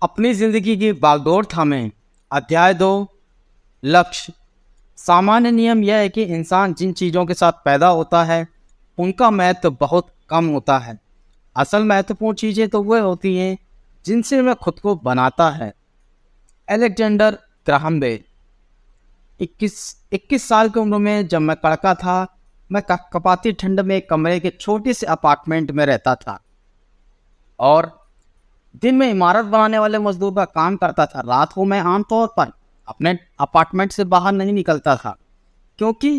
अपनी जिंदगी की बागडोर थामें। अध्याय 2। लक्ष्य। सामान्य नियम यह है कि इंसान जिन चीज़ों के साथ पैदा होता है उनका महत्व बहुत कम होता है। असल महत्वपूर्ण चीज़ें तो वह होती हैं जिनसे वह खुद को बनाता है। Alexander Graham bell. 21 साल की उम्र में जब मैं लड़का था, मैं कपाती ठंड में एक कमरे के छोटे से अपार्टमेंट में रहता था और दिन में इमारत बनाने वाले मजदूर का काम करता था। रात को मैं आमतौर पर अपने अपार्टमेंट से बाहर नहीं निकलता था क्योंकि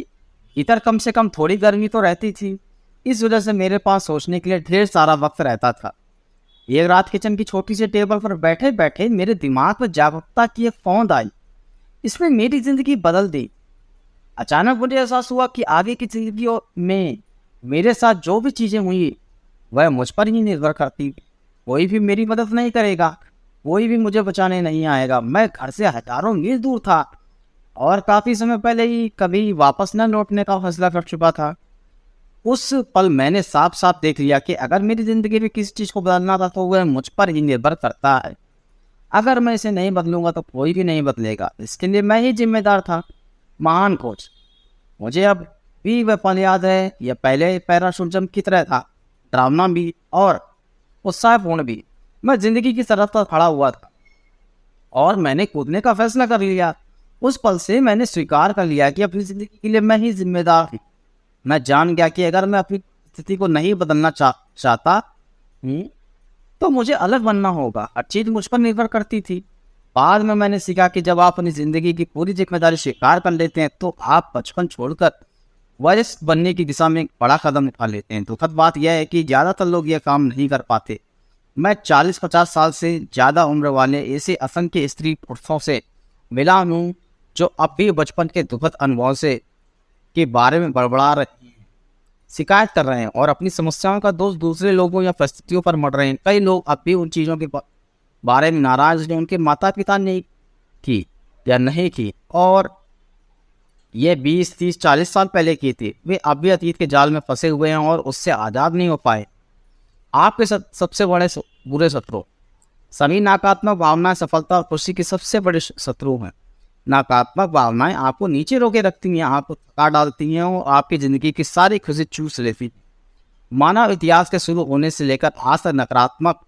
इधर कम से कम थोड़ी गर्मी तो रहती थी। इस वजह से मेरे पास सोचने के लिए ढेर सारा वक्त रहता था। एक रात किचन की छोटी सी टेबल पर बैठे बैठे मेरे दिमाग में जागरूकता की एक फौंद आई। इसने मेरी जिंदगी बदल दी। अचानक मुझे एहसास हुआ कि आगे की जिंदगी में मेरे साथ जो भी चीज़ें हुई वह मुझ पर ही निर्भर करती। कोई भी मेरी मदद नहीं करेगा, कोई भी मुझे बचाने नहीं आएगा। मैं घर से हजारों मील दूर था और काफ़ी समय पहले ही कभी वापस न लौटने का फैसला कर चुका था। उस पल मैंने साफ साफ देख लिया कि अगर मेरी ज़िंदगी में किसी चीज़ को बदलना था तो वह मुझ पर ही निर्भर करता है। अगर मैं इसे नहीं बदलूंगा तो कोई भी नहीं बदलेगा। इसके लिए मैं ही जिम्मेदार था। महान कोच। मुझे अब भी वह पल याद है। यह पहले पैराशूट जंप की तरह था, डरावना भी और उत्साहपूर्ण भी। मैं जिंदगी की सरहद पर खड़ा हुआ था और मैंने कूदने का फैसला कर लिया। उस पल से मैंने स्वीकार कर लिया कि अपनी जिंदगी के लिए मैं ही जिम्मेदार हूँ। मैं जान गया कि अगर मैं अपनी स्थिति को नहीं बदलना चाहता तो मुझे अलग बनना होगा। हर चीज मुझ पर निर्भर करती थी। बाद में मैंने सीखा कि जब आप अपनी जिंदगी की पूरी जिम्मेदारी स्वीकार कर लेते हैं तो आप बचपन छोड़कर वरिष्ठ बनने की दिशा में एक बड़ा कदम उठा लेते हैं। दुखद बात यह है कि ज़्यादातर लोग यह काम नहीं कर पाते। मैं 40-50 साल से ज़्यादा उम्र वाले ऐसे असंख्य स्त्री पुरुषों से मिला हूँ जो अब भी बचपन के दुखद अनुभव से के बारे में बड़बड़ा रहे हैं, शिकायत कर रहे हैं और अपनी समस्याओं का दोष दूसरे लोगों या परिस्थितियों पर मढ़ रहे हैं। कई लोग अब भी उन चीज़ों के बारे में नाराज जो उनके माता पिता ने की या नहीं की और ये 20-30-40 साल पहले की थी। वे अब भी अतीत के जाल में फंसे हुए हैं और उससे आज़ाद नहीं हो पाए। आपके सबसे बड़े बुरे शत्रु। सभी नकारात्मक भावनाएं सफलता और खुशी के सबसे बड़े शत्रु हैं। नकारात्मक भावनाएं आपको नीचे रोके रखती हैं, आपको थका डालती हैं और आपकी ज़िंदगी की सारी खुशी चूस लेती हैं। मानव इतिहास के शुरू होने से लेकर आज तक नकारात्मक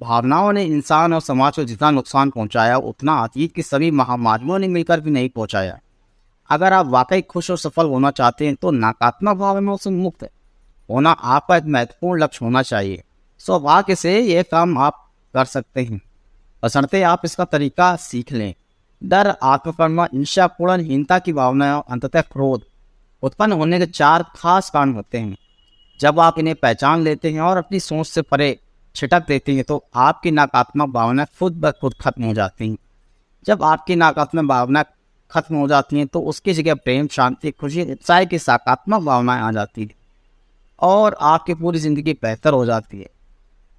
भावनाओं ने इंसान और समाज को जितना नुकसान पहुंचाया उतना अतीत की सभी महामारियों ने मिलकर भी नहीं पहुंचाया। अगर आप वाकई खुश और सफल होना चाहते हैं तो नकारात्मक भावनाओं से मुक्त होना आपका एक महत्वपूर्ण लक्ष्य होना चाहिए। सौभाग्य से यह काम आप कर सकते हैं, बशर्ते आप इसका तरीका सीख लें। डर, आत्मकरुणा, ईर्ष्या, पूर्णहीनता की भावना और अंततः क्रोध उत्पन्न होने के 4 खास कारण होते हैं। जब आप इन्हें पहचान लेते हैं और अपनी सोच से परे छिटक देते हैं तो आपकी नकारात्मक भावनाएं खुद ब खुद खत्म हो जाती हैं। जब आपकी नकारात्मक भावना खत्म हो जाती हैं तो उसकी जगह प्रेम, शांति, खुशी, उत्साह की सकारात्मक भावनाएं आ जाती हैं और आपकी पूरी ज़िंदगी बेहतर हो जाती है।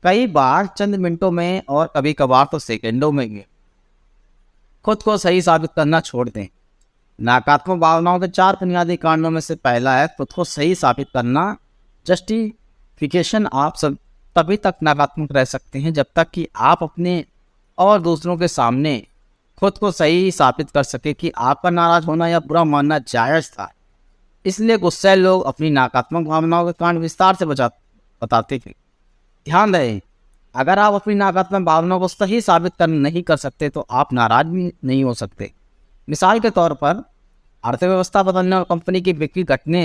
कई बार चंद मिनटों में और कभी कभार तो सेकंडों में ही खुद को सही साबित करना छोड़ दें। नकारात्मक भावनाओं के 4 बुनियादी कारणों में से पहला है खुद को सही साबित करना। जस्टिफिकेशन। आप सब तभी तक नकारात्मक रह सकते हैं जब तक कि आप अपने और दूसरों के सामने खुद को सही साबित कर सके कि आपका नाराज होना या बुरा मानना जायज़ था। इसलिए गुस्से लोग अपनी नकारात्मक भावनाओं के कारण विस्तार से बताते थे। ध्यान रहे, अगर आप अपनी नकारात्मक भावनाओं को सही साबित नहीं कर सकते तो आप नाराज भी नहीं हो सकते। मिसाल के तौर पर अर्थव्यवस्था बदलने और कंपनी की बिक्री घटने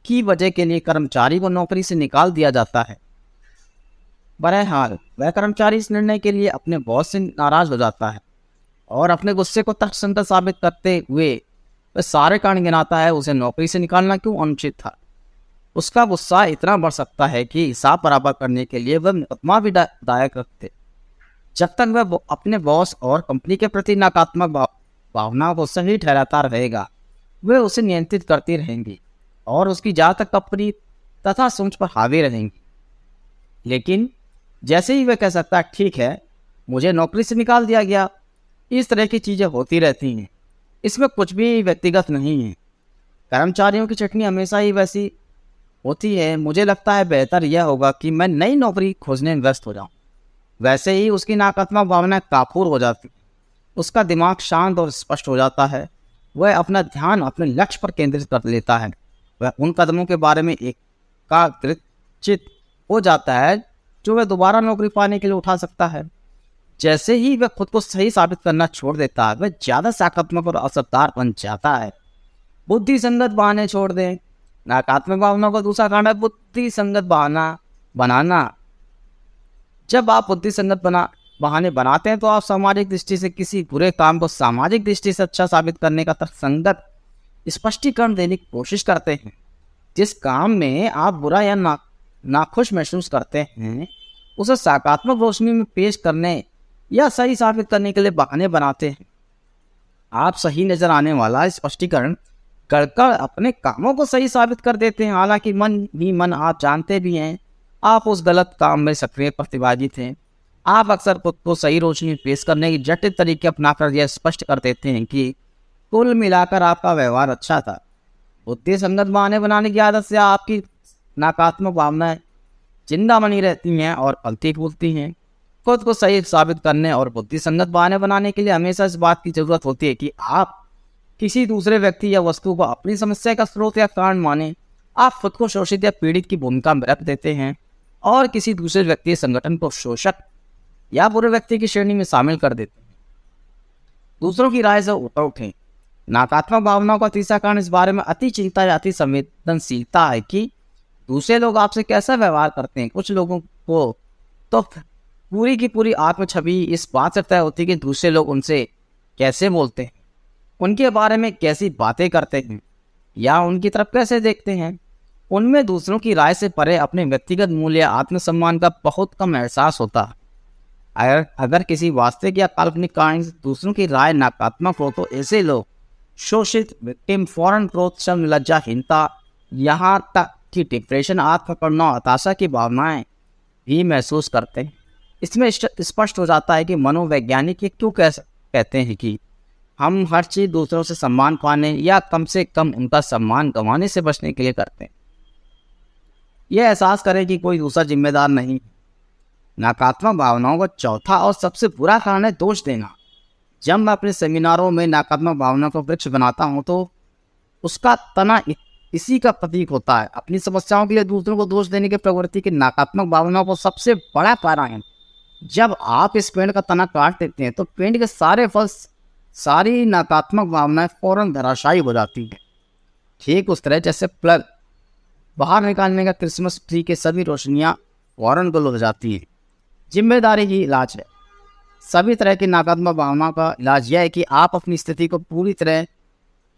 की वजह के लिए कर्मचारी को नौकरी से निकाल दिया जाता है। बहरहाल वह कर्मचारी इस निर्णय के लिए अपने बॉस से नाराज हो जाता है और अपने गुस्से को तर्कसंगत साबित करते हुए वह सारे कारण गिनाता है। उसे नौकरी से निकालना क्यों अनुचित था। उसका गुस्सा इतना बढ़ सकता है कि हिसाब बराबर करने के लिए वह मुकदमा भी दायर करते। जब तक वह अपने बॉस और कंपनी के प्रति नकारात्मक भावनाओं को सही ठहराता रहेगा वे उसे नियंत्रित करती रहेंगी और उसकी ज़्यादातर कंपनी तथा सोच पर हावी रहेंगी। लेकिन जैसे ही वह कह सकता है ठीक है मुझे नौकरी से निकाल दिया गया, इस तरह की चीज़ें होती रहती हैं। इसमें कुछ भी व्यक्तिगत नहीं है। कर्मचारियों की चटनी हमेशा ही वैसी होती है। मुझे लगता है बेहतर यह होगा कि मैं नई नौकरी खोजने में व्यस्त हो जाऊं। वैसे ही उसकी नकारात्मक भावनाएं काफूर हो जाती, उसका दिमाग शांत और स्पष्ट हो जाता है, वह अपना ध्यान अपने लक्ष्य पर केंद्रित कर लेता है, वह उन कदमों के बारे में एकाग्रचित हो जाता है जो वह दोबारा नौकरी पाने के लिए उठा सकता है। जैसे ही वह खुद को सही साबित करना छोड़ देता है, वह ज्यादा सकारात्मक और असरदार बन जाता है। बुद्धि संगत बहाने छोड़ दें। नकारात्मक भावनाओं का दूसरा कारण है बुद्धि संगत बहाना बनाना। जब आप बुद्धि संगत बहाने बनाते हैं तो आप सामाजिक दृष्टि से किसी बुरे काम को सामाजिक दृष्टि से अच्छा साबित करने का तर्कसंगत स्पष्टीकरण देने की कोशिश करते हैं। जिस काम में आप बुरा या नाखुश महसूस करते हैं, उसे सकारात्मक रोशनी में पेश करने या सही साबित करने के लिए बहाने बनाते हैं। आप सही नजर आने वाला स्पष्टीकरण कर अपने कामों को सही साबित कर देते हैं, हालांकि मन ही मन आप जानते भी हैं आप उस गलत काम में सक्रिय प्रतिभागी थे। आप अक्सर खुद को सही रोशनी में पेश करने की जटिल तरीके अपनाकर यह स्पष्ट कर देते हैं कि कुल मिलाकर आपका व्यवहार अच्छा था। बुद्धि संगत बहाने बनाने की आदत से आपकी नकारात्मक भावनाएं जिंदा बनी रहती हैं और फलती फूलती हैं। खुद को सही साबित करने और बुद्धि संगत बहाने बनाने के लिए हमेशा इस बात की जरूरत होती है कि आप किसी दूसरे व्यक्ति या वस्तु को अपनी समस्या का स्रोत या कारण माने। आप खुद को शोषित या पीड़ित की भूमिका में रख देते हैं और किसी दूसरे व्यक्ति या संगठन को शोषक या बुरे व्यक्ति की श्रेणी में शामिल कर देते हैं। दूसरों की राय से ऊपर उठें। नकारात्मक भावनाओं का तीसरा कारण इस बारे में अति चिंता या अति संवेदनशीलता है कि दूसरे लोग आपसे कैसा व्यवहार करते हैं। कुछ लोगों को तो पूरी की पूरी आत्म छवि इस बात से तय होती है कि दूसरे लोग उनसे कैसे बोलते हैं, उनके बारे में कैसी बातें करते हैं या उनकी तरफ कैसे देखते हैं। उनमें दूसरों की राय से परे अपने व्यक्तिगत मूल्य या आत्मसम्मान का बहुत कम एहसास होता है। अगर किसी वास्तविक या काल्पनिक कारण से दूसरों की राय नकारात्मक हो तो ऐसे लोग शोषित, विक्टिम, फौरन क्रोध, शर्म, लज्जाहीनता, यहाँ तक कि डिप्रेशन, आत्मकरुणा, हताशा की भावनाएं भी महसूस करते हैं। इसमें स्पष्ट हो जाता है कि मनोवैज्ञानिक ये क्यों कहते हैं कि हम हर चीज़ दूसरों से सम्मान पाने या कम से कम उनका सम्मान गंवाने से बचने के लिए करते हैं। यह एहसास करें कि कोई दूसरा जिम्मेदार नहीं। नकारात्मक भावनाओं का चौथा और सबसे बुरा कारण है दोष देना। जब मैं अपने सेमिनारों में नकारात्मक भावनाओं को वृक्ष बनाता हूं तो उसका तना इसी का प्रतीक होता है। अपनी समस्याओं के लिए दूसरों को दोष देने की प्रवृत्ति की नकारात्मक भावनाओं को सबसे बड़ा कारण है। जब आप इस पेड़ का तना काट देते हैं तो पेड़ के सारे फल, सारी नकारात्मक भावनाएं फौरन धराशायी हो जाती हैं। ठीक उस तरह जैसे प्लग बाहर निकालने का क्रिसमस ट्री के सभी रोशनियां फौरन गुल हो जाती हैं। जिम्मेदारी ही इलाज है। सभी तरह की नकारात्मक भावनाओं का इलाज यह है कि आप अपनी स्थिति को पूरी तरह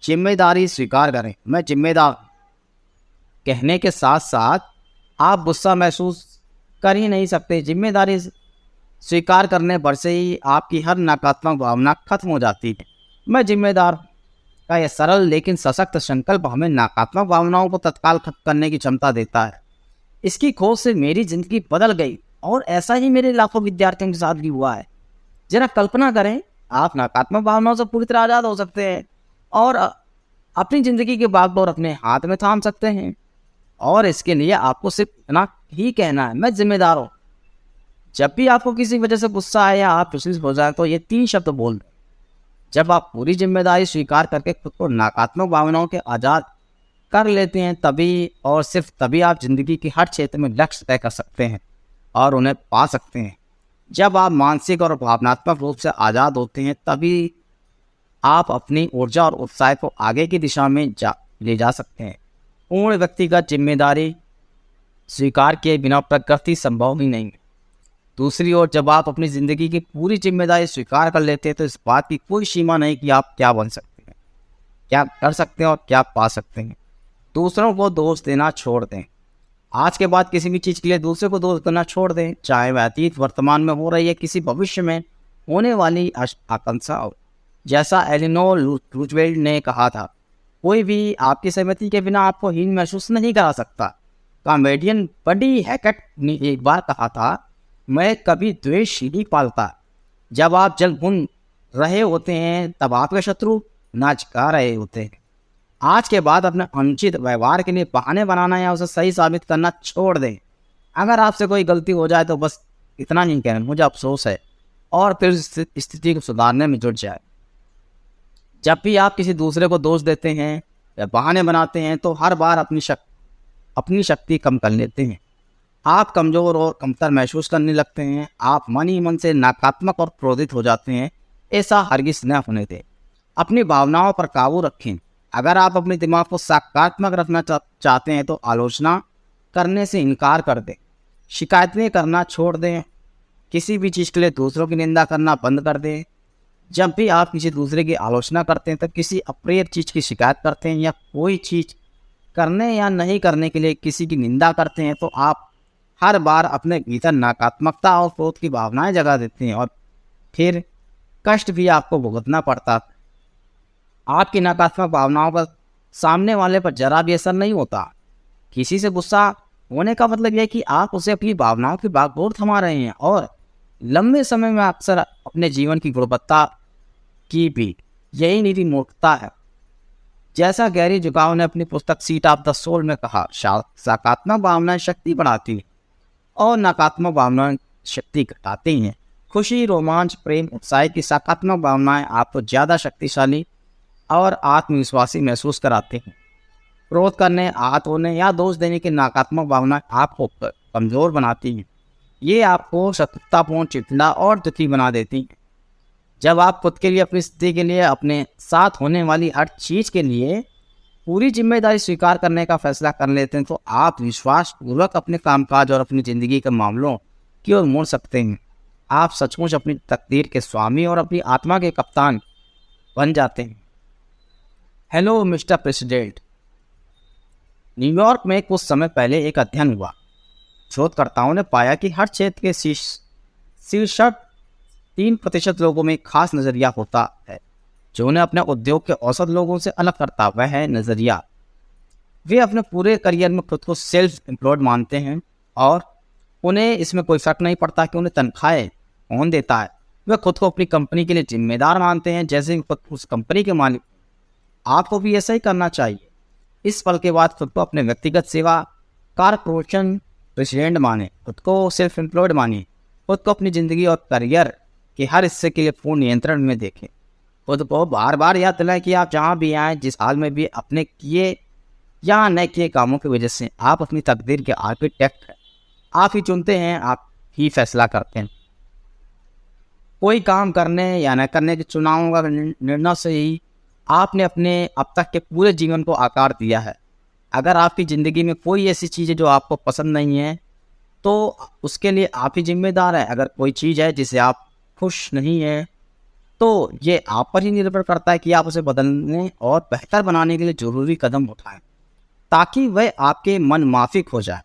जिम्मेदारी स्वीकार करें। मैं जिम्मेदार कहने के साथ साथ आप गुस्सा महसूस कर ही नहीं सकते। जिम्मेदारी स्वीकार करने पर से ही आपकी हर नकारात्मक भावना खत्म हो जाती है। मैं जिम्मेदार का यह सरल लेकिन सशक्त संकल्प हमें नकारात्मक भावनाओं को तत्काल खत्म करने की क्षमता देता है। इसकी खोज से मेरी जिंदगी बदल गई और ऐसा ही मेरे लाखों विद्यार्थियों के साथ भी हुआ है। जरा कल्पना करें, आप नकारात्मक भावनाओं से पूरी तरह आज़ाद हो सकते हैं और अपनी ज़िंदगी के बागडोर अपने हाथ में थाम सकते हैं। और इसके लिए आपको सिर्फ इतना ही कहना है, मैं जिम्मेदार हूँ। जब भी आपको किसी वजह से गुस्सा आए या आप विचलित हो जाए तो ये 3 शब्द बोल दें। जब आप पूरी जिम्मेदारी स्वीकार करके खुद को नकारात्मक भावनाओं के आज़ाद कर लेते हैं, तभी और सिर्फ तभी आप जिंदगी के हर क्षेत्र में लक्ष्य तय कर सकते हैं और उन्हें पा सकते हैं। जब आप मानसिक और भावनात्मक रूप से आज़ाद होते हैं तभी आप अपनी ऊर्जा और उत्साह को आगे की दिशा में ले जा सकते हैं। पूर्ण व्यक्तिगत जिम्मेदारी स्वीकार किए बिना प्रगति संभव ही नहीं है। दूसरी ओर जब आप अपनी ज़िंदगी की पूरी जिम्मेदारी स्वीकार कर लेते हैं तो इस बात की कोई सीमा नहीं कि आप क्या बन सकते हैं, क्या कर सकते हैं और क्या पा सकते हैं। दूसरों को दोष देना छोड़ दें। आज के बाद किसी भी चीज़ के लिए दूसरे को दोष देना छोड़ दें, चाहे वह अतीत, वर्तमान में हो रही है, किसी भविष्य में होने वाली आकांक्षा हो। जैसा एलिनोर रूजवेल्ट ने कहा था, कोई भी आपकी सहमति के बिना आपको हीन महसूस नहीं करा सकता। कॉमेडियन बडी हैकेट ने एक बार कहा था, मैं कभी द्वेष नहीं पालता। जब आप जल भुन रहे होते हैं तब आपके शत्रु नाच गा रहे होते हैं। आज के बाद अपने अनुचित व्यवहार के लिए बहाने बनाना या उसे सही साबित करना छोड़ दें। अगर आपसे कोई गलती हो जाए तो बस इतना नहीं कहना, मुझे अफसोस है, और फिर इस स्थिति को सुधारने में जुट जाए। जब भी आप किसी दूसरे को दोष देते हैं या बहाने बनाते हैं तो हर बार अपनी शक्ति कम कर लेते हैं। आप कमज़ोर और कमतर महसूस करने लगते हैं। आप मन ही मन से नकारात्मक और क्रोधित हो जाते हैं। ऐसा हरगिज़ न होने दें। अपनी भावनाओं पर काबू रखें। अगर आप अपने दिमाग को सकारात्मक रखना चाहते हैं तो आलोचना करने से इनकार कर दें, शिकायतें करना छोड़ दें, किसी भी चीज़ के लिए दूसरों की निंदा करना बंद कर दें। जब भी आप किसी दूसरे की आलोचना करते हैं, तब किसी अप्रिय चीज़ की शिकायत करते हैं या कोई चीज़ करने या नहीं करने के लिए किसी की निंदा करते हैं, तो आप हर बार अपने भीतर नकारात्मकता और क्रोध की भावनाएं जगा देते हैं और फिर कष्ट भी आपको भुगतना पड़ता है। आपकी नकारात्मक भावनाओं पर सामने वाले पर जरा भी असर नहीं होता। किसी से गुस्सा होने का मतलब यह है कि आप उसे अपनी भावनाओं की बागडोर थमा रहे हैं और लंबे समय में अक्सर अपने जीवन की गुणवत्ता की भी यही नीति मूर्खता है। जैसा गैरी जुकाव ने अपनी पुस्तक सीट ऑफ द सोल में कहा, सकारात्मक भावनाएं शक्ति बढ़ाती हैं और नकारात्मक भावनाएं शक्ति घटाती हैं। खुशी, रोमांच, प्रेम, उत्साह की सकारात्मक भावनाएं आपको ज़्यादा शक्तिशाली और आत्मविश्वासी महसूस कराते हैं। क्रोध करने, आहत होने या दोष देने की नकारात्मक भावनाएं आपको कमज़ोर बनाती हैं। ये आपको शत्रुतापूर्ण, चिड़चिड़ा और दुखी बना देती हैं। जब आप खुद के लिए, अपनी स्थिति के लिए, अपने साथ होने वाली हर चीज़ के लिए पूरी जिम्मेदारी स्वीकार करने का फैसला कर लेते हैं तो आप विश्वासपूर्वक अपने कामकाज और अपनी ज़िंदगी के मामलों की ओर मुड़ सकते हैं। आप सचमुच अपनी तकदीर के स्वामी और अपनी आत्मा के कप्तान बन जाते हैं। Hello mister president. न्यूयॉर्क में कुछ समय पहले एक अध्ययन हुआ। शोधकर्ताओं ने पाया कि हर क्षेत्र के शीर्ष 3% लोगों में खास नज़रिया होता है जो उन्हें अपने उद्योग के औसत लोगों से अलग करता। वह है नज़रिया। वे अपने पूरे करियर में खुद को सेल्फ एम्प्लॉयड मानते हैं और उन्हें इसमें कोई फर्क नहीं पड़ता कि उन्हें तनख्वाहें कौन देता है। वे खुद को अपनी कंपनी के लिए जिम्मेदार मानते हैं जैसे कि खुद उस कंपनी के मालिक। आपको भी ऐसा ही करना चाहिए। इस पल के बाद खुद को अपने व्यक्तिगत सेवा कारपोरेशन प्रेसिडेंट माने, खुद को सेल्फ एम्प्लॉयड मानिए, खुद को अपनी ज़िंदगी और करियर के हर हिस्से के लिए पूर्ण नियंत्रण में देखें। खुद को बार बार याद दिलाएं कि आप जहाँ भी आएँ, जिस हाल में भी, अपने किए या न किए कामों की वजह से आप अपनी तकदीर के आर्किटेक्ट हैं। आप ही चुनते हैं, आप ही फैसला करते हैं। कोई काम करने या न करने के चुनावों का निर्णय से ही आपने अपने अब तक के पूरे जीवन को आकार दिया है। अगर आपकी ज़िंदगी में कोई ऐसी चीज़ है जो आपको पसंद नहीं है तो उसके लिए आप ही जिम्मेदार हैं। अगर कोई चीज़ है जिसे आप खुश नहीं हैं तो ये आप पर ही निर्भर करता है कि आप उसे बदलने और बेहतर बनाने के लिए ज़रूरी कदम उठाएं ताकि वह आपके मन माफिक हो जाए।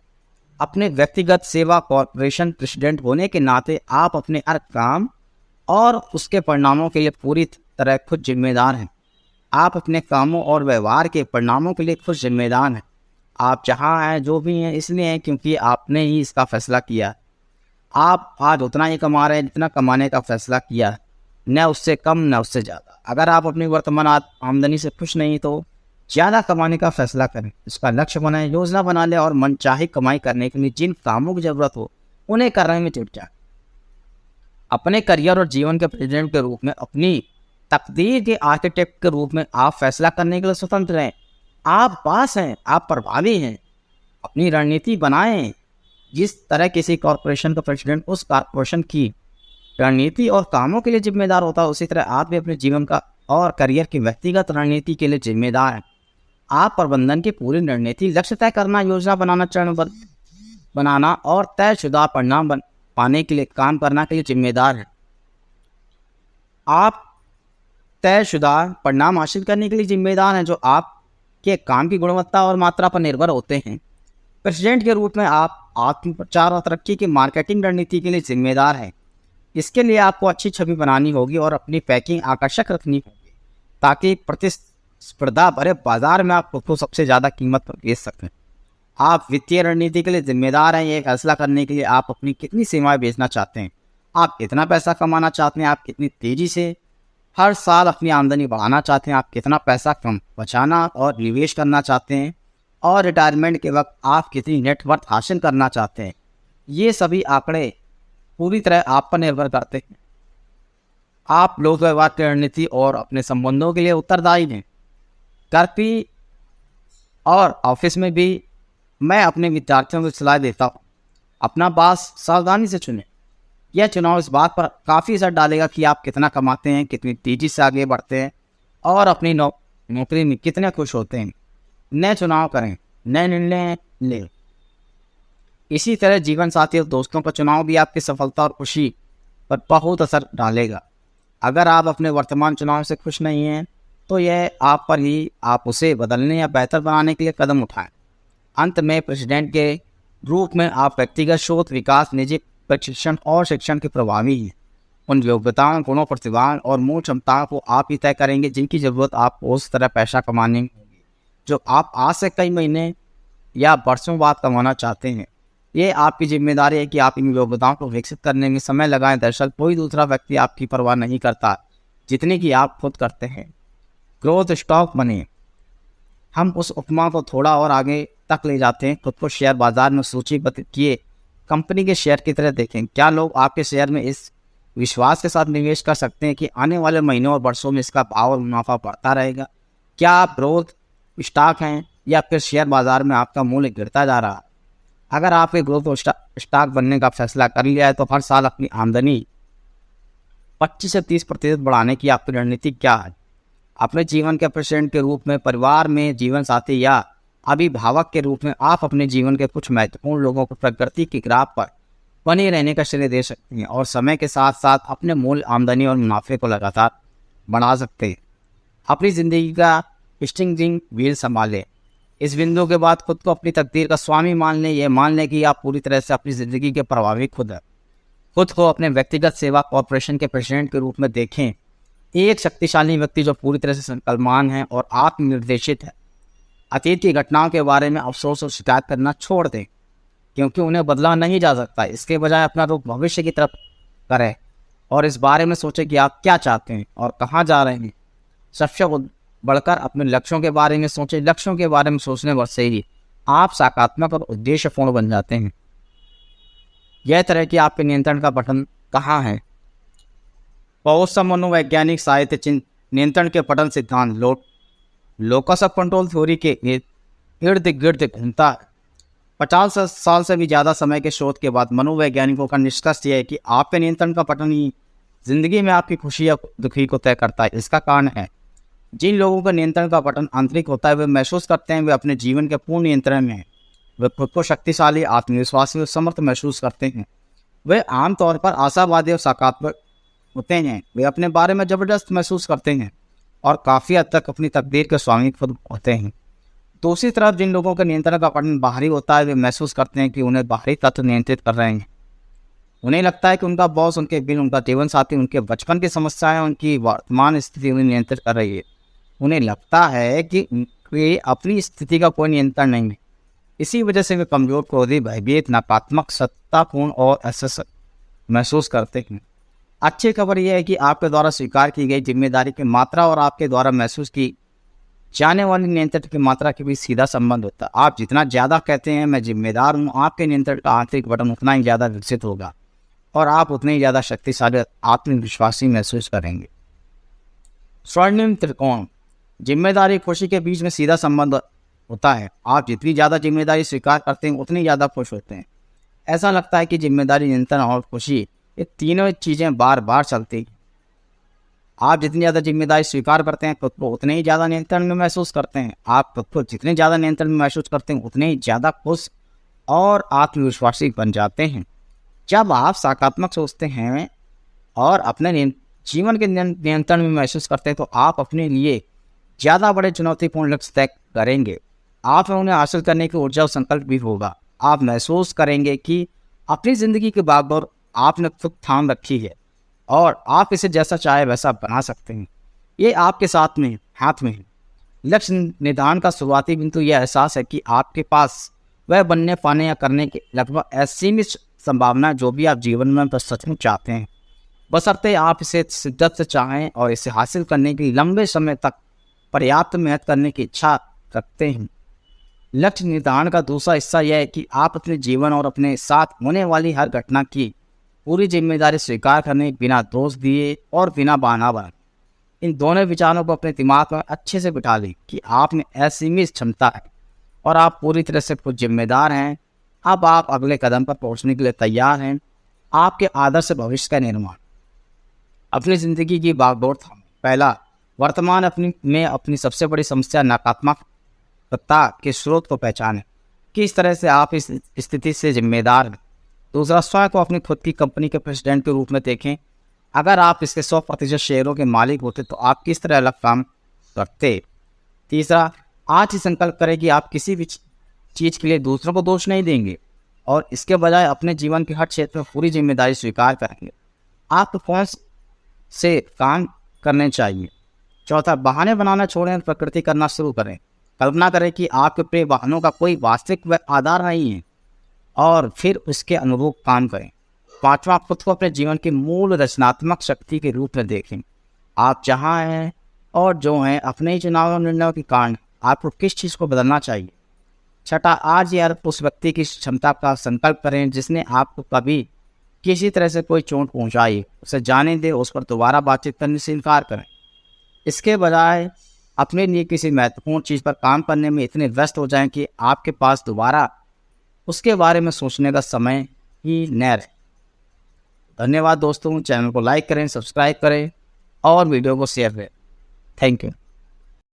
अपने व्यक्तिगत सेवा कॉर्पोरेशन प्रेसिडेंट होने के नाते आप अपने हर काम और उसके परिणामों के लिए पूरी तरह खुद जिम्मेदार हैं। आप अपने कामों और व्यवहार के परिणामों के लिए खुद जिम्मेदार हैं। आप जहाँ हैं, जो भी हैं, इसलिए हैं क्योंकि आपने ही इसका फैसला किया। आप आज उतना ही कमा रहे हैं जितना कमाने का फैसला किया है, न उससे कम न उससे ज़्यादा। अगर आप अपनी वर्तमान आमदनी से खुश नहीं तो ज़्यादा कमाने का फैसला करें, इसका लक्ष्य बनाएं, योजना बना लें और मनचाही कमाई करने के लिए जिन कामों की ज़रूरत हो उन्हें करने में जुट जाएं। अपने करियर और जीवन के प्रेसिडेंट के रूप में, अपनी तकदीर के आर्किटेक्ट के रूप में आप फैसला करने के लिए स्वतंत्र हैं। आप पास हैं, आप प्रभावी हैं। अपनी रणनीति बनाएं। जिस तरह किसी कॉर्पोरेशन का प्रेसिडेंट उस कॉर्पोरेशन की रणनीति और कामों के लिए जिम्मेदार होता है, उसी तरह आप भी अपने जीवन का और करियर की व्यक्तिगत रणनीति के लिए जिम्मेदार हैं। आप प्रबंधन की पूरी रणनीति, लक्ष्य तय करना, योजना बनाना, चरणबद्ध बनाना और तयशुदा परिणाम पाने के लिए काम करना के लिए जिम्मेदार हैं। आप तयशुदा परिणाम हासिल करने के लिए जिम्मेदार हैं जो आपके काम की गुणवत्ता और मात्रा पर निर्भर होते हैं। प्रेसिडेंट के रूप में आप आत्मप्रचार और तरक्की की मार्केटिंग रणनीति के लिए जिम्मेदार हैं। इसके लिए आपको अच्छी छवि बनानी होगी और अपनी पैकिंग आकर्षक रखनी होगी ताकि प्रतिस्पर्धा भरे बाजार में आप खुद को सबसे ज़्यादा कीमत पर बेच सकें। आप वित्तीय रणनीति के लिए जिम्मेदार हैं। ये फैसला करने के लिए आप अपनी कितनी सेवाएं बेचना चाहते हैं, आप कितना पैसा कमाना चाहते हैं, आप कितनी तेज़ी से हर साल अपनी आमदनी बढ़ाना चाहते हैं, आप कितना पैसा कम बचाना और निवेश करना चाहते हैं और रिटायरमेंट के वक्त आप कितनी नेटवर्थ हासिल करना चाहते हैं। ये सभी आंकड़े पूरी तरह आप पर निर्भर करते हैं। आप लोक व्यवहार की रणनीति और अपने संबंधों के लिए उत्तरदायी हैं। घर भी और ऑफिस में भी मैं अपने विद्यार्थियों को सलाह देता हूँ, अपना बॉस सावधानी से चुनें। यह चुनाव इस बात पर काफ़ी असर डालेगा कि आप कितना कमाते हैं, कितनी तेज़ी से आगे बढ़ते हैं और अपनी नौकरी में कितने खुश होते हैं। नए चुनाव करें, नए निर्णय लें। इसी तरह जीवन साथी और दोस्तों का चुनाव भी आपकी सफलता और खुशी पर बहुत असर डालेगा। अगर आप अपने वर्तमान चुनाव से खुश नहीं हैं तो यह आप पर ही आप उसे बदलने या बेहतर बनाने के लिए कदम उठाएं। अंत में प्रेसिडेंट के रूप में आप व्यक्तिगत शोध, विकास, निजी प्रशिक्षण और शिक्षण के प्रभावी हैं। उन योग्यताओं, गुणों, प्रतिभाओं और मूल क्षमताओं को आप ही तय करेंगे जिनकी ज़रूरत आपको उस तरह पैसा कमाने में होगी जो आप आज से कई महीने या वर्षों बाद कमाना चाहते हैं। ये आपकी जिम्मेदारी है कि आप इन योग्यताओं को विकसित करने में समय लगाएं। दरअसल कोई दूसरा व्यक्ति आपकी परवाह नहीं करता जितनी कि आप खुद करते हैं। ग्रोथ स्टॉक बने। हम उस उपमा को थोड़ा और आगे तक ले जाते हैं। खुद को शेयर बाजार में सूचीबद्ध किए कंपनी के शेयर की तरह देखें। क्या लोग आपके शेयर में इस विश्वास के साथ निवेश कर सकते हैं कि आने वाले महीनों और वर्षों में इसका भाव और मुनाफा बढ़ता रहेगा? क्या आप ग्रोथ स्टॉक हैं या फिर शेयर बाजार में आपका मूल्य गिरता जा रहा है? अगर आपके ग्रोथ स्टॉक बनने का फैसला कर लिया है तो हर साल अपनी आमदनी 25 से 30% बढ़ाने की आपकी रणनीति क्या है? अपने जीवन के प्रेसिडेंट के रूप में, परिवार में जीवन साथी या अभिभावक के रूप में आप अपने जीवन के कुछ महत्वपूर्ण लोगों को प्रगति की ग्राफ पर बने रहने का श्रेय दे सकते हैं और समय के साथ साथ अपने मूल आमदनी और मुनाफे को लगातार बढ़ा सकते हैं। अपनी ज़िंदगी का स्टीयरिंग व्हील संभालें। इस बिंदु के बाद खुद को अपनी तकदीर का स्वामी मान लें। यह मान लें कि आप पूरी तरह से अपनी ज़िंदगी के प्रभावी खुद हैं। खुद को अपने व्यक्तिगत सेवा कॉर्पोरेशन के प्रेसिडेंट के रूप में देखें, एक शक्तिशाली व्यक्ति जो पूरी तरह से संकल्पवान है और आत्मनिर्देशित है। अतीत की घटनाओं के बारे में अफसोस और शिकायत करना छोड़ दें क्योंकि उन्हें बदला नहीं जा सकता। इसके बजाय अपना रुख भविष्य की तरफ करें और इस बारे में सोचें कि आप क्या चाहते हैं और कहाँ जा रहे हैं। सबसे बढ़कर अपने लक्ष्यों के बारे में सोचें। लक्ष्यों के बारे में सोचने पर से ही आप सकारात्मक और उद्देश्यपूर्ण बन जाते हैं। यह तरह कि आपके नियंत्रण का बटन कहाँ है? बहुत सा मनोवैज्ञानिक साहित्य चिन्ह नियंत्रण के बटन सिद्धांत लोकस ऑफ कंट्रोल थ्योरी के इर्द गिर्द घूमता है। 50 साल से भी ज़्यादा समय के शोध के बाद मनोवैज्ञानिकों का निष्कर्ष यह है कि आपके नियंत्रण का बटन ही जिंदगी में आपकी खुशी या दुखी को तय करता है। इसका कारण है जिन लोगों का नियंत्रण का बटन आंतरिक होता है वे महसूस करते हैं वे अपने जीवन के पूर्ण नियंत्रण में हैं। वे खुद को शक्तिशाली, आत्मविश्वासी और समर्थ महसूस करते हैं। वे आमतौर पर आशावादी और सकारात्मक होते हैं। वे अपने बारे में ज़बरदस्त महसूस करते हैं और काफ़ी हद तक अपनी तकदीर के स्वामी खुद होते हैं। दूसरी तरफ जिन लोगों का नियंत्रण का बटन बाहरी होता है वे महसूस करते हैं कि उन्हें बाहरी तत्व नियंत्रित कर रहे हैं। उन्हें लगता है कि उनका बॉस, उनके बिल, उनका जीवन साथी, उनके बचपन की समस्याएं, उनकी वर्तमान स्थिति उन्हें नियंत्रित कर रही है। उन्हें लगता है कि उनकी अपनी स्थिति का कोई नियंत्रण नहीं है। इसी वजह से वे कमजोर, क्रोधी, भयभीत, नकारात्मक, सत्तापूर्ण और असहज महसूस करते हैं। अच्छी खबर यह है कि आपके द्वारा स्वीकार की गई जिम्मेदारी की मात्रा और आपके द्वारा महसूस की जाने वाली नियंत्रण की मात्रा के बीच सीधा संबंध होता है। आप जितना ज़्यादा कहते हैं मैं जिम्मेदार हूँ, आपके नियंत्रण का आंतरिक बटन उतना ही ज़्यादा विकसित होगा और आप उतने ही ज़्यादा शक्तिशाली, आत्मविश्वासी महसूस करेंगे। स्वर्णिम त्रिकोण। जिम्मेदारी खुशी के बीच में सीधा संबंध होता है। आप जितनी ज़्यादा जिम्मेदारी स्वीकार करते हैं उतनी ज़्यादा खुश होते हैं। ऐसा लगता है कि जिम्मेदारी, नियंत्रण और खुशी, ये तीनों चीज़ें बार बार चलती हैं। आप जितनी ज़्यादा जिम्मेदारी स्वीकार करते हैं खुद को उतने ही ज़्यादा नियंत्रण में महसूस करते हैं। आप खुद को जितने ज़्यादा नियंत्रण में महसूस करते हैं उतने ही ज़्यादा खुश और आत्मविश्वासी बन जाते हैं। जब आप सकारात्मक सोचते हैं और अपने जीवन के नियंत्रण में महसूस करते हैं तो आप अपने लिए ज़्यादा बड़े चुनौतीपूर्ण लक्ष्य तय करेंगे। आप में उन्हें हासिल करने की ऊर्जा और संकल्प भी होगा। आप महसूस करेंगे कि अपनी ज़िंदगी की भागदौड़ आपने खुद थाम रखी है और आप इसे जैसा चाहे वैसा बना सकते हैं। ये आपके साथ में, हाथ में है। लक्ष्य निर्धारण का शुरुआती बिंदु यह एहसास है कि आपके पास वह बनने, पाने या करने की लगभग असीमित संभावना जो भी आप जीवन में सचमुच चाहते हैं, बशर्ते आप इसे शिद्दत से चाहें और इसे हासिल करने के लिए लंबे समय तक पर्याप्त मेहनत करने की इच्छा रखते हैं। लक्ष्य निर्धारण का दूसरा हिस्सा यह है कि आप अपने जीवन और अपने साथ होने वाली हर घटना की पूरी जिम्मेदारी स्वीकार करने, बिना दोष दिए और बिना बहाना बनाए। इन दोनों विचारों को अपने दिमाग में अच्छे से बिठा लें कि आप में असीमित क्षमता है और आप पूरी तरह से खुद जिम्मेदार हैं। अब आप अगले कदम पर पहुंचने के लिए तैयार हैं। आपके आदर्श भविष्य का निर्माण। अपनी ज़िंदगी की बागडोर थामें। पहला, वर्तमान अपनी सबसे बड़ी समस्या नकारात्मकता के स्रोत को पहचानें। किस तरह से आप इस स्थिति से जिम्मेदार हैं। दूसरा, स्वयं को अपनी खुद की कंपनी के प्रेसिडेंट के रूप में देखें। अगर आप इसके 100% शेयरों के मालिक होते तो आप किस तरह अलग काम रखते। तीसरा, आज ही संकल्प करें कि आप किसी भी चीज़ के लिए दूसरों को दोष नहीं देंगे और इसके बजाय अपने जीवन के हर क्षेत्र में पूरी जिम्मेदारी स्वीकार करेंगे। आप कौन से काम करने चाहिए। चौथा, बहाने बनाना छोड़ें और प्रकृति करना शुरू करें। कल्पना करें कि आपके प्रिय वाहनों का कोई वास्तविक आधार नहीं है और फिर उसके अनुरूप काम करें। पांचवा, खुद को अपने जीवन की मूल रचनात्मक शक्ति के रूप में देखें। आप जहाँ हैं और जो हैं अपने ही चुनाव और निर्णयों के कारण आपको किस चीज़ को बदलना चाहिए। छठा, आज यार उस व्यक्ति की क्षमता का संकल्प करें जिसने आपको कभी किसी तरह से कोई चोट पहुंचाई, उसे जाने दें, उस पर दोबारा बातचीत करने से इनकार करें। इसके बजाय अपने लिए किसी महत्वपूर्ण चीज़ पर काम करने में इतने व्यस्त हो जाएं कि आपके पास दोबारा उसके बारे में सोचने का समय ही न रहे। धन्यवाद दोस्तों। चैनल को लाइक करें, सब्सक्राइब करें और वीडियो को शेयर करें। Thank you.